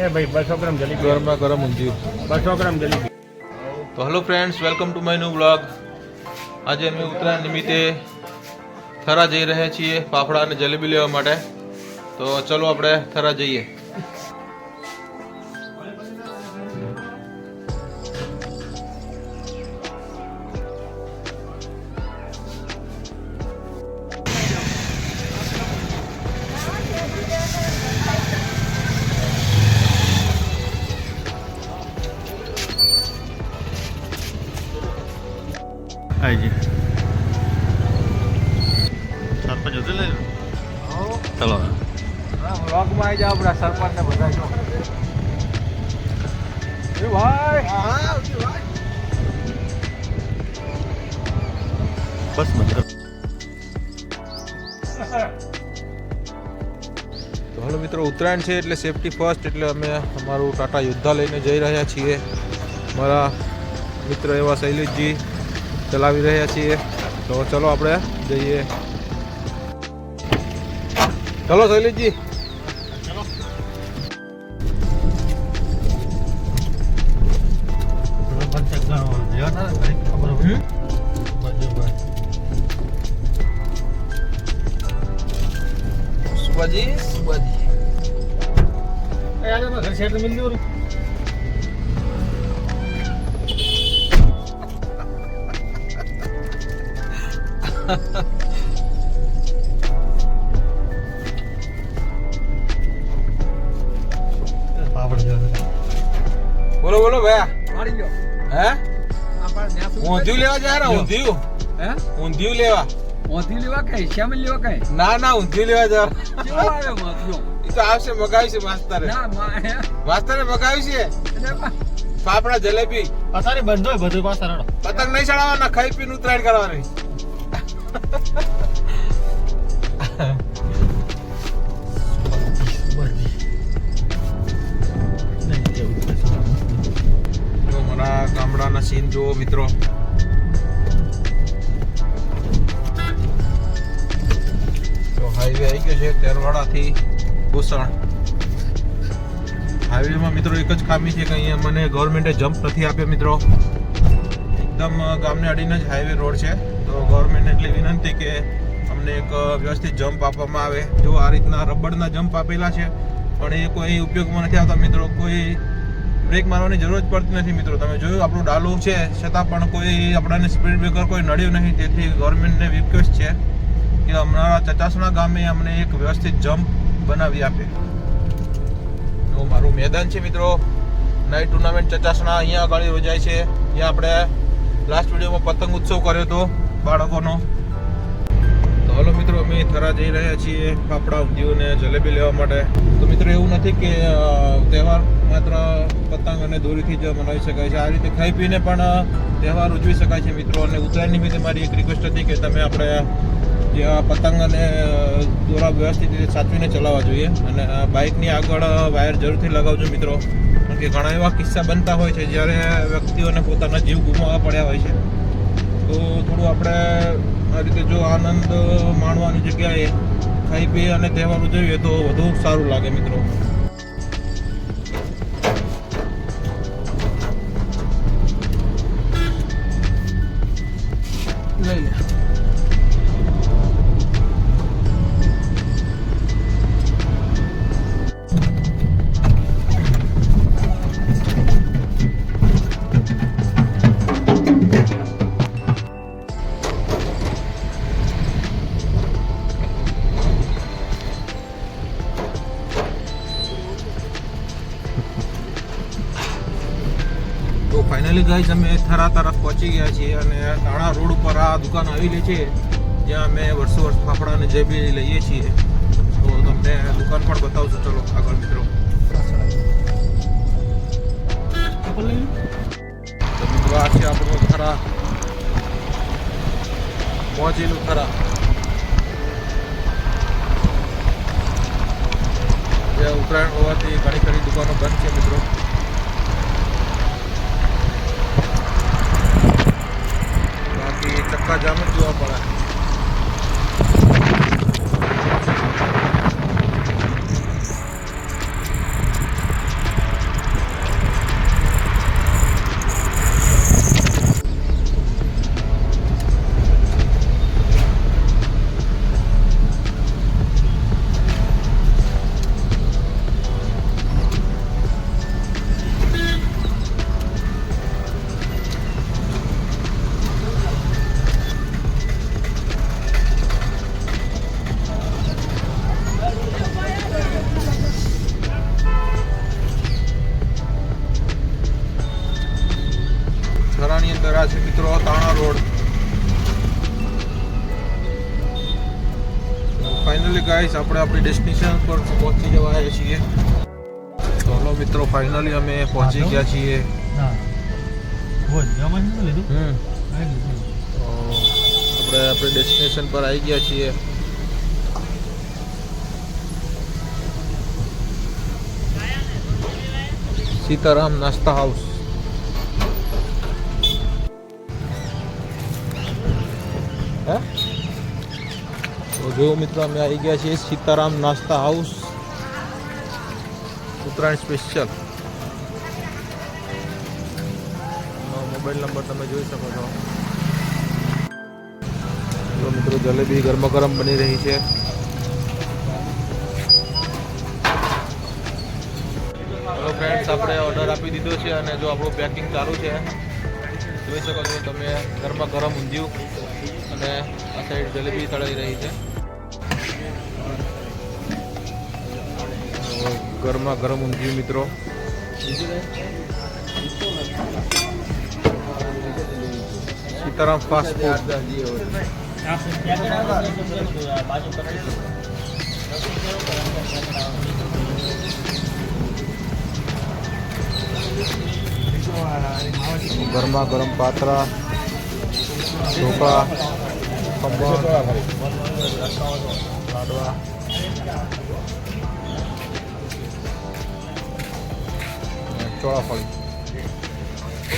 એ ભાઈ 200 ગ્રામ જલેબી ગરમા ગરમ ઊંધિયું 200 ગ્રામ જલેબી. તો hello friends, welcome to my new blog. આજે અમે ઉત્તરાયણ નિમિત્તે થરા જઈ રહ્યા છીએ ફાફડા અને જલેબી લેવા માટે. તો ચલો આપણે થરા જઈએ. આજી સરપંચ હોતે લે ચલો વ્લોગમાં આવી જાવ આપણા સરપંચ ને બધા જો. એ ભાઈ બસ મતલબ તો હેલો મિત્રો, ઉત્તરાયણ છે એટલે સેફટી ફર્સ્ટ, એટલે અમે અમારું ટાટા યોદ્ધા લઈને જઈ રહ્યા છીએ. મારા મિત્ર એવા શૈલેષજી ચલાવી રહ્યા છીએ. તો ચલો આપણે જઈએ. ચલો શૈલેષજી. સુબાજી સુબાજી એ આજે ઘર શેર મિલ લ્યો. બોલો બોલો ભૈયા. મારી લ્યો. હે આપણે ન્યા શું ઊંધિયું લેવા જાય ને? ઊંધિયું હે ઊંધિયું લેવા? મોતી લેવા કઈ શ્યામલ લેવા કઈ ના ના, ઊંધિયું લેવા જા. કેવો આવ્યો મોતીઓ? એ તો આવશે, મગાવી છે માસ્તરે. ના માસ્તરે મગાવી છે ફાફડા જલેબી. અત્યારે બંધ હોય બધું પાછળ રડો પતંગ નહીં ચડાવવાના, ખાઈ પીને ઉત્તરાયણ કરવાની. જો મારા ગામડાના સીન જુઓ મિત્રો. તો હાઈવે આવી ગયો છે તેરવાડાથી ભૂસણ. હાઈવેમાં મિત્રો એક જ ખામી છે કે અહીંયા મને ગવર્મેન્ટે જમ્પ નથી આપ્યો મિત્રો. એકદમ ગામને અડીને જ હાઈવે રોડ છે. તો ગવર્મેન્ટ એટલી વિનંતી કે અમને એક વ્યવસ્થિત જમ્પ આપવામાં આવે. જો આ રીતના રબડના જમ્પ આપેલા છે, પણ એ કોઈ ઉપયોગમાં નથી આવતા મિત્રો. કોઈ બ્રેક મારવાની જરૂર જ પડતી નથી મિત્રો. તમે જોયું આપણું ડાલું છે, છતાં પણ કોઈ આપણાને સ્પીડ બ્રેકર કોઈ નડ્યું નહીં. તેથી ગવર્મેન્ટને રિક્વેસ્ટ છે કે અમારા ચચાસણા ગામે અમને એક વ્યવસ્થિત જમ્પ બનાવી આપે. તો મારું મેદાન છે મિત્રો, નાઇટ ટુર્નામેન્ટ ચચાસણા અહીંયા આગળ યોજાય છે. જ્યાં આપણે લાસ્ટ વિડીયોમાં પતંગ ઉત્સવ કર્યો હતો બાળકોનો. તો હલો મિત્રો, અમે થરા જઈ રહ્યા છીએ ફાફડા ઊંધિયું ને જલેબી લેવા માટે. તો મિત્રો એવું નથી કે તહેવાર માત્ર પતંગ અને દોરીથી જ મનાવી શકાય છે. આ રીતે ખાઈ પીને પણ તહેવાર ઉજવી શકાય છે મિત્રો. અને ઉત્તરાયણ નિમિત્તે મારી એક રિક્વેસ્ટ હતી કે તમે આપણે જે પતંગ અને દોરા વ્યવસ્થિત રીતે સાચવીને ચલાવવા જોઈએ. અને બાઇકની આગળ વાયર જરૂરથી લગાવજો મિત્રો. કારણ કે ઘણા એવા કિસ્સા બનતા હોય છે જ્યારે વ્યક્તિઓને પોતાના જીવ ગુમાવવા પડ્યા હોય છે. તો થોડું આપણે આ રીતે જો આનંદ માણવાની જગ્યાએ ખાઈ પી અને તહેવાર ઉજવીએ તો વધુ સારું લાગે મિત્રો. લઈ લે. તો ફાઇનલી ગાઈઝ અમે થરા તરફ પહોંચી ગયા છીએ. અને તાણા રોડ ઉપર આ દુકાન આવેલી છે જ્યાં અમે વર્ષો વર્ષ ફાફડા અને જલેબી લઈએ છીએ. તો તમને દુકાન પણ બતાવશું. ચલો આગળ મિત્રો. તો મિત્રો આ છે આપણું થરા, પહોંચેલું થરા. જે ઉત્તરાયણ હોવાથી ઘણી ખરી દુકાનો બંધ છે મિત્રો. ચક્કા જામ જ જોવા મળે. ફાઇનલી ગાઈસ આપણે આપણી ડેસ્ટિનેશન પર પહોંચી જવા આવ્યા છીએ. તો હલો મિત્રો, ફાઇનલી અમે પહોંચી ગયા છીએ. હા બોલ જમવાનું શું લીધું? તો આપણે આપણી ડેસ્ટિનેશન પર આવી ગયા છીએ. સીતારામ નાસ્તા હાઉસ. હે તો જો મિત્રો અમે આવી ગયા છીએ સીતારામ નાસ્તા house, Uttarayan special. Mobile number તમે જોઈ શકો છો. તો મિત્રો જલેબી ગરમા ગરમ બની રહી છે. હેલો ફ્રેન્ડ્સ, આપણે ઓર્ડર આપી દીધો છે અને જો આપણું પેકિંગ ચાલુ છે. જોઈ શકો છો તમે ગરમા ગરમ ઊંધિયું અને આ સાઈડ જલેબી તળાઈ રહી છે. ગરમા ગરમ ઊંધિયું મિત્રો. Sitaram fast food. ગરમા ગરમ પાત્રા, ઢોકળા, ખમણ, લાડવા. ચોળાફળી,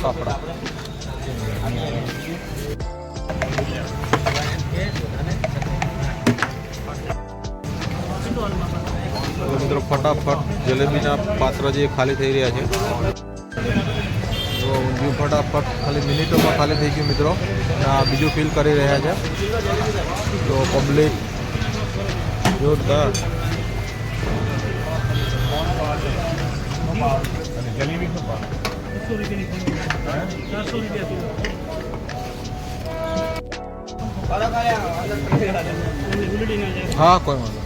ફાફડા. મિત્રો ફટાફટ જલેબીના પાત્ર જે ખાલી થઈ રહ્યા છે. તો ઊંધિયું ફટાફટ ખાલી મિનિટોમાં ખાલી થઈ ગયું મિત્રો. આ બીજું ફિલ કરી રહ્યા છે. તો પબ્લિક જોરદાર. હા કોઈ વાંધો.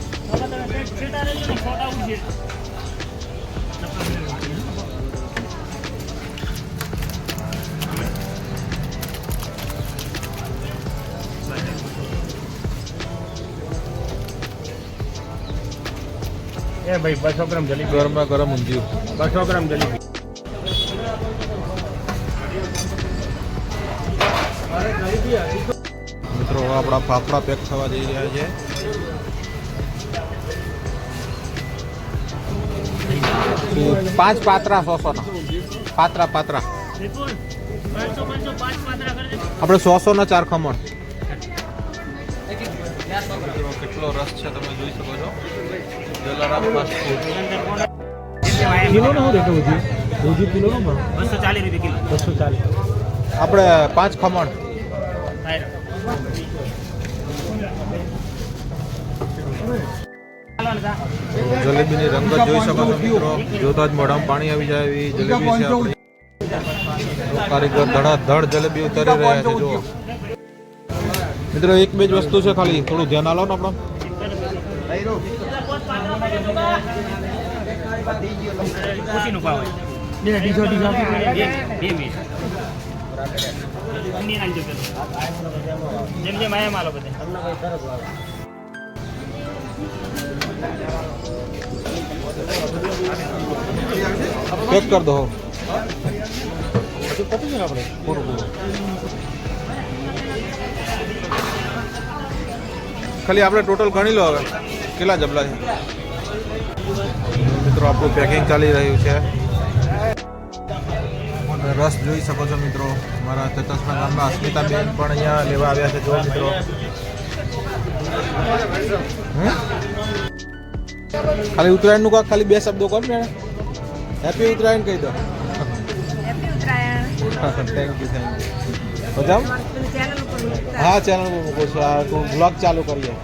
એ ભાઈ 200 ગ્રામ જલેબી. ગરમા ગરમ ઊંધિયું 200 ગ્રામ જલેબી. મિત્રો આપણા ફાફડા પેક થવા જઈ રહ્યા છે. પાંચ પાત્રા 100 ના પાત્રા પાત્રા આપણે 100 ના 4 ખમણ. કેટલો રસ છે તમે જોઈ શકો છો. Jalaram fast food. કિલો નો રેટ ઊંધિયું કિલો નો 240 રૂપિયા કિલો. 240 આપણે 5 ખમણ. જલેબીની રંગત જોઈ શકો છો મિત્રો. જોતા જ મોઢામાં પાણી આવી જાય એવી જલેબી છે આપણી. કારીગર ધડાધડ જલેબી ઉતારી રહ્યા છે. જો મિત્રો એક બે જ વસ્તુ છે, ખાલી થોડું ધ્યાન આલો ને આપણો. ખુશીનું ભાવ બે ડીજો જેમ જેમ આયા માલો બધે. પેક કર દો. ખાલી આપણે ટોટલ ગણી લો હવે કેટલા જબલા છે. મિત્રો આપણું પેકિંગ ચાલી રહ્યું છે. રસ જોઈ શકો છો મિત્રો. મારા ચતસના ગામના અસ્મિતાબેન પણ અહીંયા લેવા આવ્યા છે. જો મિત્રો ખાલી ઉત્તરાયણનું કાંક ખાલી 2 શબ્દો કોણ મેળે. હેપી ઉત્તરાયણ કહી દો. Thank you. મજામ. હા ચેનલ પર મૂકું છું. આ તું બ્લોગ ચાલુ કરીએ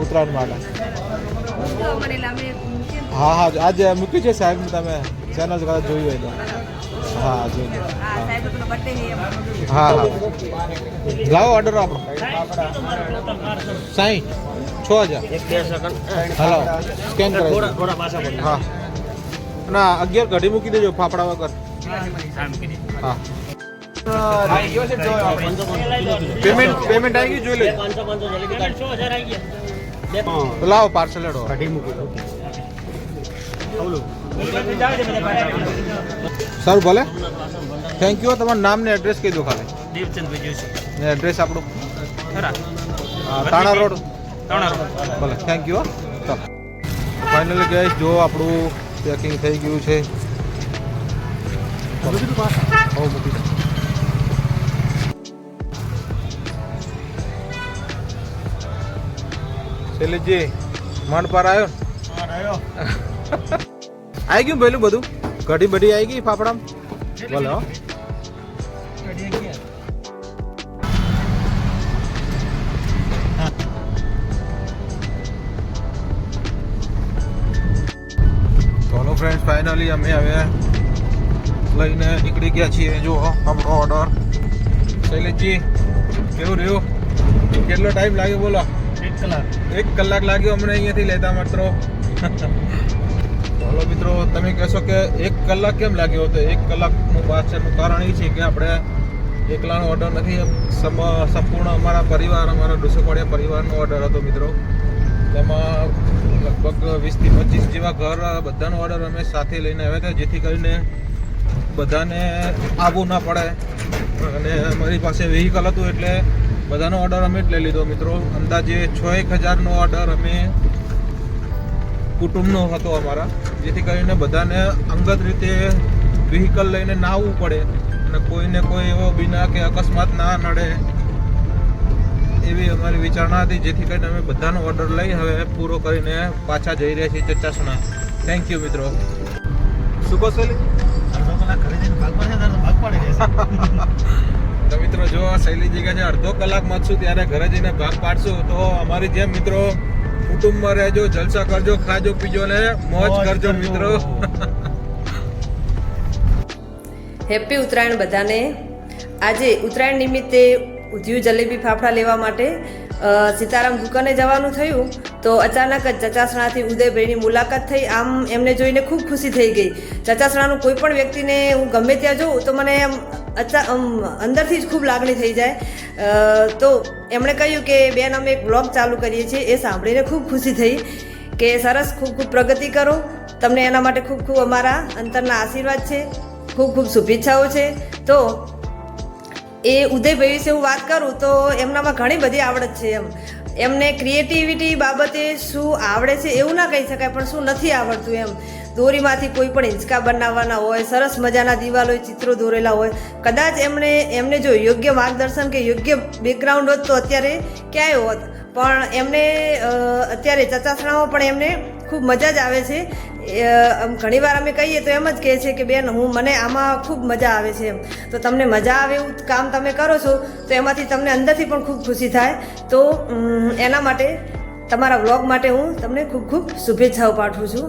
ઉત્તરાયણ માટે. હા હા આજે મૂક્યું છે સાહેબ. તમે ચેનલ કદાચ જોયું હોય તો. હા જોઈ લો. હા હા લાવો ઓર્ડર આપણો 60 6000. હાલો સ્કેન કરાવી. હા ના 11 ઘડી મૂકી દેજો ફાફડા વગર. હા પેમેન્ટ આવી ગયું જોઈ લેજો. તો લાવો પાર્સલ લેડો કાઢી મૂકી ઓકે ઓલું સારું ભલે થેન્ક યુ તમારું નામ ને એડ્રેસ કહી દો ખાલી દેવચંદ વિજયસી ને એડ્રેસ આપણું ખરા તાણા રોડ તાણા રોડ ભલે થેન્ક યુ ચાલો ફાઇનલી ગઈશ જો આપણું પેકિંગ થઈ ગયું છે મૂકી દો શૈલેષજી માંડ પાર આવ્યો આવી ગયું પેલું બધું કઢી બધી આવી ગઈ ફાફડામાં બોલો ચલો ફ્રેન્ડ્સ ફાઇનલી અમે હવે લઈને નીકળી ગયા છીએ જો આપણો ઓર્ડર શૈલેષજી કેવું રહ્યું કેટલો ટાઈમ લાગ્યો બોલો 1 કલાક લાગ્યો અમને અહીંયાથી લેતા માત્ર ચાલો મિત્રો તમે કહેશો કે 1 કલાક કેમ લાગ્યો તો 1 કલાકનું પાછળનું કારણ એ છે કે આપણે એકલાનો ઓર્ડર નથી સંપૂર્ણ અમારા પરિવાર અમારા ડુસકવાડિયા પરિવારનો ઓર્ડર હતો મિત્રો તેમાં લગભગ 20 થી 25 જેવા ઘર બધાનો ઓર્ડર અમે સાથે લઈને આવ્યા હતા જેથી કરીને બધાને આવવું ના પડે અને અમારી પાસે વેહિકલ હતું એટલે બધાનો ઓર્ડર અમે જ લઈ લીધો મિત્રો અંદાજે 6,000નો ઓર્ડર અમે કુટુંબનો હતો અમારા જેથી કરીને બધાને અંગત રીતે વ્હીકલ લઈને ના આવવું પડે અને કોઈને કોઈ એવો બીના કે અકસ્માત ના નડે એવી અમારી વિચારણા હતી જેથી કરીને અમે બધાનો ઓર્ડર લઈ હવે પૂરો કરીને પાછા જઈ રહ્યા છીએ ચચાસણા થેન્ક યુ મિત્રો શું કહો શૈલી અડધો કલાક ઘરે જઈને ભાગ પડશે તારે ભાગ પાડી દેશે તો મિત્રો જો શૈલીજી કહે છે અડધો કલાકમાં છું ત્યારે ઘરે જઈને ભાગ પાડશું તો અમારી જેમ મિત્રો કુટુંબમાં રહેજો જલસા કરજો ખાજો પીજો ને મોજ કરજો મિત્રો હેપી ઉત્તરાયણ બધાને આજે ઉત્તરાયણ નિમિત્તે ઉધ્યું જલેબી ફાફડા લેવા માટે સીતારામ દુકાને જવાનું થયું તો અચાનક જ ચચાસણાથી ઉદયભાઈની મુલાકાત થઈ આમ એમને જોઈને ખૂબ ખુશી થઈ ગઈ ચચાસણાનું કોઈ પણ વ્યક્તિને હું ગમે ત્યાં જોઉં તો મને અંદરથી જ ખૂબ લાગણી થઈ જાય તો એમણે કહ્યું કે બેન અમે એક બ્લોગ ચાલુ કરીએ છીએ એ સાંભળીને ખૂબ ખુશી થઈ કે સરસ ખૂબ ખૂબ પ્રગતિ કરો તમને એના માટે ખૂબ ખૂબ અમારા અંતરના આશીર્વાદ છે ખૂબ ખૂબ શુભેચ્છાઓ છે તો એ ઉદયભાઈ વિશે હું વાત કરું તો એમનામાં ઘણી બધી આવડત છે એમને ક્રિએટિવિટી બાબતે શું આવડે છે એવું ના કહી શકાય પણ શું નથી આવડતું એમ દોરીમાંથી કોઈ પણ હિંચકા બનાવવાના હોય સરસ મજાના દિવાલોય ચિત્રો દોરેલા હોય કદાચ એમને જો યોગ્ય માર્ગદર્શન કે યોગ્ય બેકગ્રાઉન્ડ હોત તો અત્યારે ક્યાંય હોત પણ એમને અત્યારે ચચાસણામાં પણ એમને ખૂબ મજા જ આવે છે ઘણીવાર અમે કહીએ તો એમ જ કહે છે કે બેન મને આમાં ખૂબ મજા આવે છે એમ તો તમને મજા આવે એવું કામ તમે કરો છો તો એમાંથી તમને અંદરથી પણ ખૂબ ખુશી થાય તો એના માટે તમારા વ્લોગ માટે હું તમને ખૂબ ખૂબ શુભેચ્છાઓ પાઠવું છું